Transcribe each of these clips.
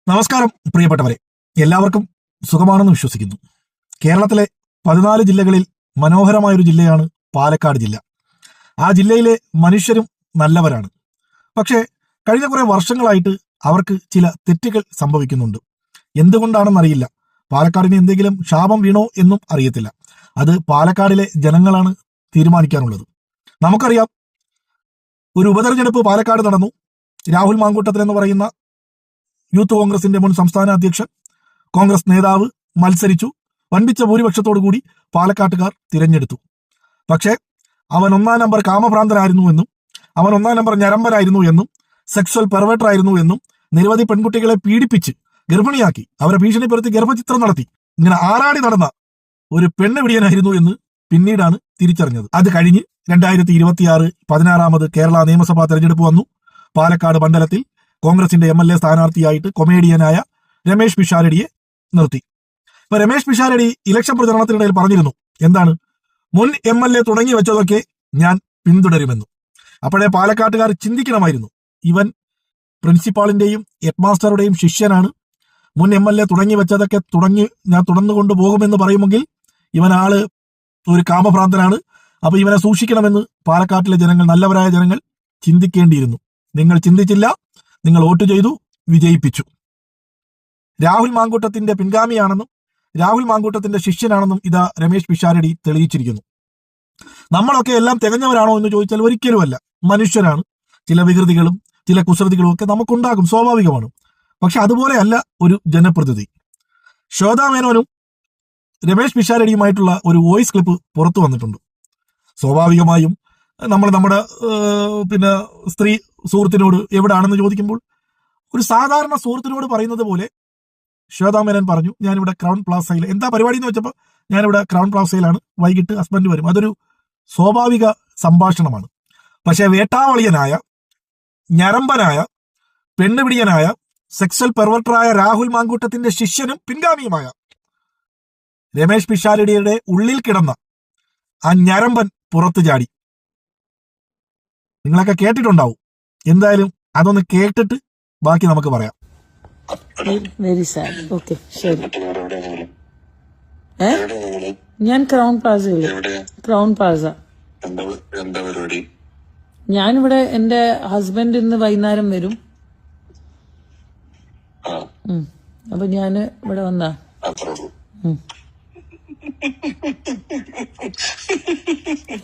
നമസ്കാരം പ്രിയപ്പെട്ടവരെ, എല്ലാവർക്കും സുഖമാണെന്ന് വിശ്വസിക്കുന്നു. കേരളത്തിലെ 14 ജില്ലകളിൽ മനോഹരമായൊരു ജില്ലയാണ് പാലക്കാട് ജില്ല. ആ ജില്ലയിലെ മനുഷ്യരും നല്ലവരാണ്. പക്ഷേ കഴിഞ്ഞ കുറെ വർഷങ്ങളായിട്ട് അവർക്ക് ചില തെറ്റുകൾ സംഭവിക്കുന്നുണ്ട്. എന്തുകൊണ്ടാണെന്നറിയില്ല. പാലക്കാടിന് എന്തെങ്കിലും ശാപം വീണോ എന്നും അറിയത്തില്ല. അത് പാലക്കാടിലെ ജനങ്ങളാണ് തീരുമാനിക്കാനുള്ളത്. നമുക്കറിയാം, ഒരു ഉപതെരഞ്ഞെടുപ്പ് പാലക്കാട് നടന്നു. രാഹുൽ മാങ്കൂട്ടത്തിൽ എന്ന് പറയുന്ന യൂത്ത് കോൺഗ്രസിന്റെ മുൻ സംസ്ഥാന അധ്യക്ഷൻ, കോൺഗ്രസ് നേതാവ് മത്സരിച്ചു. വൻപിച്ച ഭൂരിപക്ഷത്തോടുകൂടി പാലക്കാട്ടുകാർ തിരഞ്ഞെടുത്തു. പക്ഷേ അവൻ 1-ാം നമ്പർ കാമഭ്രാന്തനായിരുന്നു എന്നും അവൻ 1-ാം നമ്പർ ഞരമ്പനായിരുന്നു എന്നും സെക്സ്വൽ പെർവേറ്റർ ആയിരുന്നു എന്നും നിരവധി പെൺകുട്ടികളെ പീഡിപ്പിച്ച് ഗർഭിണിയാക്കി അവരെ ഭീഷണിപ്പെടുത്തി ഗർഭചിത്രം നടത്തി ഇങ്ങനെ ആറാടി നടന്ന ഒരു പെണ്ണുപിടിയനായിരുന്നു എന്ന് പിന്നീടാണ് തിരിച്ചറിഞ്ഞത്. അത് കഴിഞ്ഞ് 2026 16ാമത് കേരള നിയമസഭാ തെരഞ്ഞെടുപ്പ് വന്നു. പാലക്കാട് മണ്ഡലത്തിൽ കോൺഗ്രസിന്റെ MLA സ്ഥാനാർത്ഥിയായിട്ട് കൊമേഡിയനായ രമേശ് പിഷാരടിയെ നിർത്തി. ഇപ്പൊ രമേശ് പിഷാരടി ഇലക്ഷൻ പ്രചരണത്തിനിടയിൽ പറഞ്ഞിരുന്നു, എന്താണ്, മുൻ MLA തുടങ്ങി വെച്ചതൊക്കെ ഞാൻ പിന്തുടരുമെന്നു. അപ്പോഴേ പാലക്കാട്ടുകാർ ചിന്തിക്കണമായിരുന്നു, ഇവൻ പ്രിൻസിപ്പാളിന്റെയും ഹെഡ്മാസ്റ്ററുടെയും ശിഷ്യനാണ്. മുൻ MLA തുടങ്ങി വെച്ചതൊക്കെ ഞാൻ തുടർന്നുകൊണ്ട് പോകുമെന്ന് പറയുമെങ്കിൽ ഇവനാള് ഒരു കാമഭ്രാന്തനാണ്. അപ്പൊ ഇവനെ സൂക്ഷിക്കണമെന്ന് പാലക്കാട്ടിലെ ജനങ്ങൾ, നല്ലവരായ ജനങ്ങൾ ചിന്തിക്കേണ്ടിയിരുന്നു. നിങ്ങൾ ചിന്തിച്ചില്ല, നിങ്ങൾ വോട്ട് ചെയ്തു, വിജയിപ്പിച്ചു. രാഹുൽ മാങ്കൂട്ടത്തിന്റെ പിൻഗാമിയാണെന്നും രാഹുൽ മാങ്കൂട്ടത്തിന്റെ ശിഷ്യനാണെന്നും ഇതാ രമേശ് പിഷാരടി തെളിയിച്ചിരിക്കുന്നു. നമ്മളൊക്കെ എല്ലാം തികഞ്ഞവരാണോ എന്ന് ചോദിച്ചാൽ ഒരിക്കലുമല്ല. മനുഷ്യരാണ്. ചില വികൃതികളും ചില കുസൃതികളും ഒക്കെ നമുക്കുണ്ടാകും, സ്വാഭാവികമാണ്. പക്ഷെ അതുപോലെയല്ല ഒരു ജനപ്രതിനിധി. ശ്വേതാ മേനോനും രമേശ് പിഷാരടിയുമായിട്ടുള്ള ഒരു വോയിസ് ക്ലിപ്പ് പുറത്തു വന്നിട്ടുണ്ട്. സ്വാഭാവികമായും നമ്മുടെ സ്ത്രീ സുഹൃത്തിനോട് എവിടാണെന്ന് ചോദിക്കുമ്പോൾ ഒരു സാധാരണ സുഹൃത്തിനോട് പറയുന്നത് പോലെ ശ്വേതാ മേനോൻ പറഞ്ഞു, ഞാനിവിടെ ക്രൗൺ പ്ലാസയിൽ. എന്താ പരിപാടി എന്ന് വെച്ചപ്പോൾ ഞാനിവിടെ ക്രൗൺ പ്ലാസയിലാണ്, വൈകിട്ട് ഹസ്ബൻഡ് വരും. അതൊരു സ്വാഭാവിക സംഭാഷണമാണ്. പക്ഷെ വേട്ടാവളിയനായ, ഞരമ്പനായ, പെണ്ണുപിടിയനായ, സെക്സ്വൽ പെർവർട്ടറായ രാഹുൽ മാങ്കൂട്ടത്തിന്റെ ശിഷ്യനും പിൻഗാമിയുമായ രമേശ് പിഷാരടിയുടെ ഉള്ളിൽ കിടന്ന ആ ഞരമ്പൻ പുറത്തു ചാടി. നിങ്ങളൊക്കെ കേട്ടിട്ടുണ്ടാവും. എന്തായാലും അതൊന്ന് കേട്ടിട്ട് ബാക്കി നമുക്ക് പറയാം. Very sad. ഓക്കെ, ശരി. ഞാൻ ക്രൗൺ പ്ലാസയിൽ. Crown Plaza. എന്താ പരിപാടി? ഞാനിവിടെ എന്റെ ഹസ്ബൻഡ് ഇന്ന് വൈകുന്നേരം വരും. അപ്പൊ ഞാന് ഇവിടെ വന്നാ.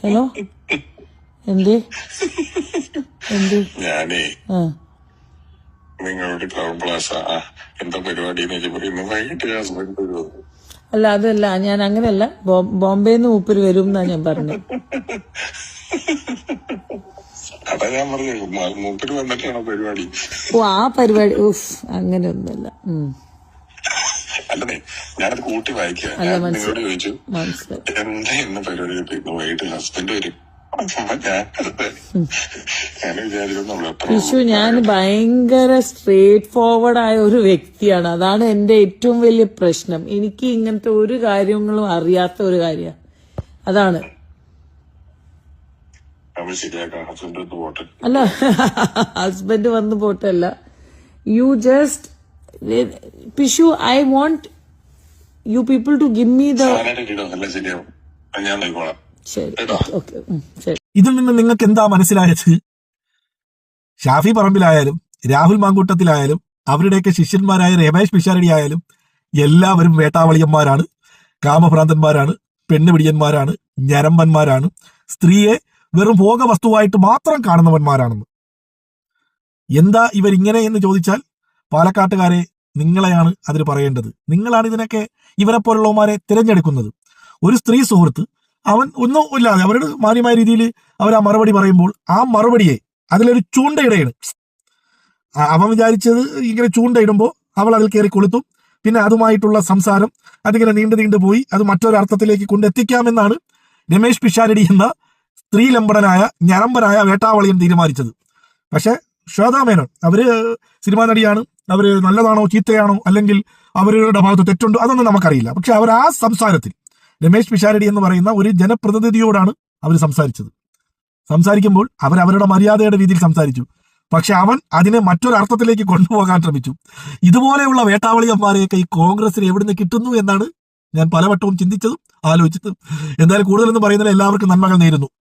ഹലോ, എന്തേ? ഞാനേ നിങ്ങളോട് ക്രൗൺ പ്ലാസ എന്താ പരിപാടി വൈകിട്ട് ഹസ്ബൻഡ് വരുമോ? അല്ല, അതല്ല, ഞാൻ അങ്ങനെയല്ല. ബോംബെന്ന് മൂപ്പര് വരും എന്നാ ഞാൻ പറഞ്ഞത്. അതാ ഞാൻ പറഞ്ഞു, മൂപ്പര് വന്നിട്ടാണോ പരിപാടി? ഓ, ആ പരിപാടി. ഓഫ്, അങ്ങനെയൊന്നുമല്ല. അല്ലേ, ഞാനത് കൂട്ടി വായിക്കാം. നിങ്ങളോട് ചോദിച്ചു എന്താ ഇന്ന് പരിപാടി കിട്ടിയിരുന്നു, വൈകിട്ട് ഹസ്ബൻഡ് വരും. ഞാൻ ഭയങ്കര സ്ട്രേറ്റ് ഫോർവേഡ് ആയ ഒരു വ്യക്തിയാണ്. അതാണ് എന്റെ ഏറ്റവും വലിയ പ്രശ്നം. എനിക്ക് ഇങ്ങനത്തെ ഒരു കാര്യങ്ങളും അറിയാത്ത ഒരു കാര്യം അതാണ്. അല്ല, ഹസ്ബൻഡ് വന്ന് പോട്ടല്ല. യു ജസ്റ്റ് പിഷു, I want you people to give me the. ശരി, ഓക്കെ, ശരി. ഇതിൽ നിന്ന് നിങ്ങൾക്ക് എന്താ മനസ്സിലായത്? ഷാഫി പറമ്പിലായാലും രാഹുൽ മാങ്കൂട്ടത്തിലായാലും അവരുടെയൊക്കെ ശിഷ്യന്മാരായ രമേശ് പിഷാരടി ആയാലും എല്ലാവരും വേട്ടാവളിയന്മാരാണ്, കാമഭ്രാന്തന്മാരാണ്, പെണ്ണുപിടിയന്മാരാണ്, ഞരമ്പന്മാരാണ്, സ്ത്രീയെ വെറും ഭോഗവസ്തുവായിട്ട് മാത്രം കാണുന്നവന്മാരാണെന്ന്. എന്താ ഇവരിങ്ങനെ എന്ന് ചോദിച്ചാൽ പാലക്കാട്ടുകാരെ, നിങ്ങളെയാണ് അതിന് പറയേണ്ടത്. നിങ്ങളാണ് ഇതിനൊക്കെ ഇവരെ പോലുള്ളവന്മാരെ തിരഞ്ഞെടുക്കുന്നത്. ഒരു സ്ത്രീ സുഹൃത്ത്, അവൻ ഒന്നും ഇല്ലാതെ അവരുടെ മാന്യമായ രീതിയിൽ അവർ ആ മറുപടി പറയുമ്പോൾ ആ മറുപടിയെ അതിലൊരു ചൂണ്ടയിടയാണ്. അവൻ വിചാരിച്ചത് ഇങ്ങനെ ചൂണ്ടയിടുമ്പോൾ അവൾ അതിൽ കയറി കൊളുത്തും. പിന്നെ അതുമായിട്ടുള്ള സംസാരം അതിങ്ങനെ നീണ്ടു പോയി അത് മറ്റൊരർത്ഥത്തിലേക്ക് കൊണ്ടെത്തിക്കാമെന്നാണ് രമേശ് പിഷാരടി എന്ന സ്ത്രീലമ്പടനായ ഞരമ്പനായ വേട്ടാവളിയൻ തീരുമാനിച്ചത്. പക്ഷെ ശ്വേതാ മേനോൻ, അവര് സിനിമാ നടിയാണ്, അവര് നല്ലതാണോ ചീത്തയാണോ അല്ലെങ്കിൽ അവരുടെ ഭാഗത്ത് തെറ്റുണ്ടോ അതൊന്നും നമുക്കറിയില്ല. പക്ഷെ അവർ ആ സംസാരത്തിൽ രമേശ് പിഷാരടി എന്ന് പറയുന്ന ഒരു ജനപ്രതിനിധിയോടാണ് അവർ സംസാരിച്ചത്. സംസാരിക്കുമ്പോൾ അവരവരുടെ മര്യാദയുടെ രീതിയിൽ സംസാരിച്ചു. പക്ഷെ അവൻ അതിനെ മറ്റൊരർത്ഥത്തിലേക്ക് കൊണ്ടുപോകാൻ ശ്രമിച്ചു. ഇതുപോലെയുള്ള വേട്ടാവളിയന്മാരെയൊക്കെ ഈ കോൺഗ്രസിന് എവിടുന്ന് കിട്ടുന്നു എന്നാണ് ഞാൻ പലവട്ടവും ചിന്തിച്ചതും ആലോചിച്ചതും. എന്തായാലും കൂടുതലൊന്നും പറയുന്നില്ല. എല്ലാവർക്കും നന്മകൾ നേരുന്നു.